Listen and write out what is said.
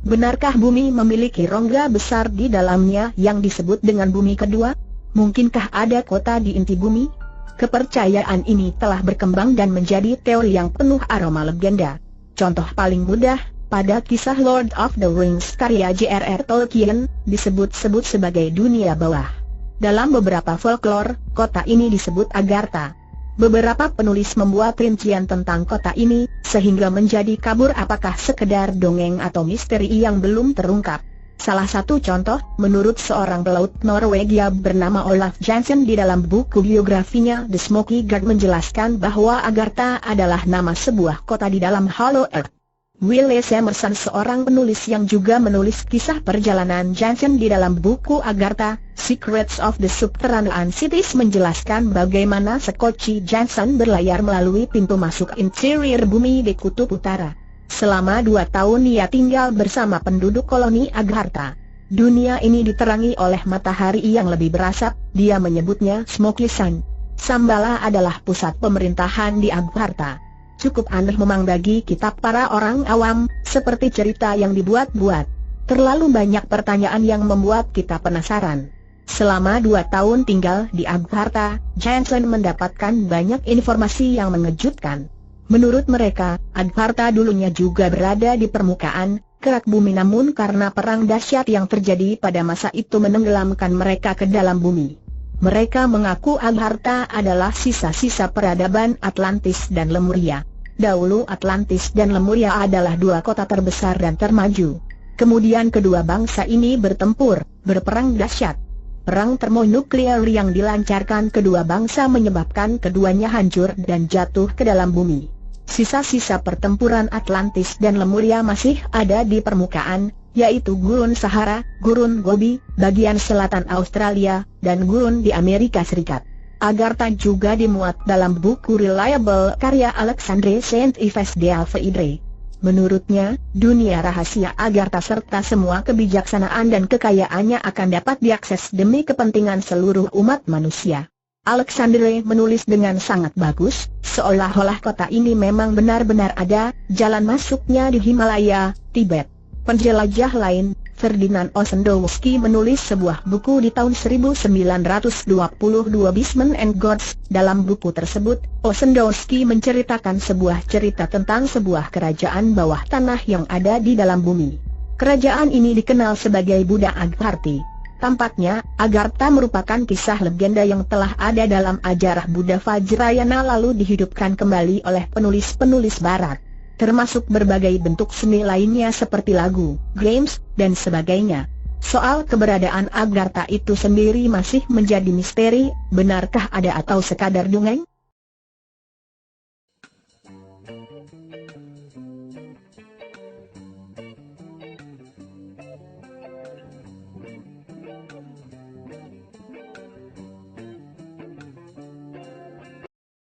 Benarkah bumi memiliki rongga besar di dalamnya yang disebut dengan bumi kedua? Mungkinkah ada kota di inti bumi? Kepercayaan ini telah berkembang dan menjadi teori yang penuh aroma legenda. Contoh paling mudah, pada kisah Lord of the Rings karya J.R.R. Tolkien, disebut-sebut sebagai dunia bawah. Dalam beberapa folklore, kota ini disebut Agartha. Beberapa penulis membuat rincian tentang kota ini, sehingga menjadi kabur apakah sekedar dongeng atau misteri yang belum terungkap. Salah satu contoh, menurut seorang pelaut Norwegia bernama Olaf Jansen di dalam buku biografinya The Smoky Guard menjelaskan bahwa Agartha adalah nama sebuah kota di dalam Hollow Earth. Willis Emerson, seorang penulis yang juga menulis kisah perjalanan Jansen di dalam buku Agartha, Secrets of the Subterranean Cities, menjelaskan bagaimana Scotchy Jansen berlayar melalui pintu masuk interior bumi di kutub utara. Selama 2 tahun ia tinggal bersama penduduk koloni Agartha. Dunia ini diterangi oleh matahari yang lebih berasap, dia menyebutnya Smoky Sun. Shambhala adalah pusat pemerintahan di Agartha. Cukup aneh memang bagi kita para orang awam, seperti cerita yang dibuat-buat. Terlalu banyak pertanyaan yang membuat kita penasaran. Selama 2 tahun tinggal di Agartha, Jansen mendapatkan banyak informasi yang mengejutkan. Menurut mereka, Agartha dulunya juga berada di permukaan kerak bumi, namun karena perang dahsyat yang terjadi pada masa itu menenggelamkan mereka ke dalam bumi. Mereka mengaku Agartha adalah sisa-sisa peradaban Atlantis dan Lemuria. Dahulu Atlantis dan Lemuria adalah 2 kota terbesar dan termaju. Kemudian kedua bangsa ini berperang dahsyat. Perang termonuklear yang dilancarkan kedua bangsa menyebabkan keduanya hancur dan jatuh ke dalam bumi. Sisa-sisa pertempuran Atlantis dan Lemuria masih ada di permukaan, yaitu Gurun Sahara, Gurun Gobi, bagian selatan Australia, dan Gurun di Amerika Serikat. Agartha juga dimuat dalam buku Reliable karya Alexandre Saint-Yves d'Alfeidre. Menurutnya, dunia rahasia Agartha serta semua kebijaksanaan dan kekayaannya akan dapat diakses demi kepentingan seluruh umat manusia. Alexandre menulis dengan sangat bagus, seolah-olah kota ini memang benar-benar ada, jalan masuknya di Himalaya, Tibet. Penjelajah lain, Ferdinand Ossendowski, menulis sebuah buku di tahun 1922, Beastmen and Gods. Dalam buku tersebut, Ossendowski menceritakan sebuah cerita tentang sebuah kerajaan bawah tanah yang ada di dalam bumi. Kerajaan ini dikenal sebagai Buddha Agarthi. Tampaknya, Agartha merupakan kisah legenda yang telah ada dalam ajarah Buddha Vajrayana lalu dihidupkan kembali oleh penulis-penulis barat. Termasuk berbagai bentuk seni lainnya seperti lagu, games, dan sebagainya. Soal keberadaan Agartha itu sendiri masih menjadi misteri, benarkah ada atau sekadar dongeng?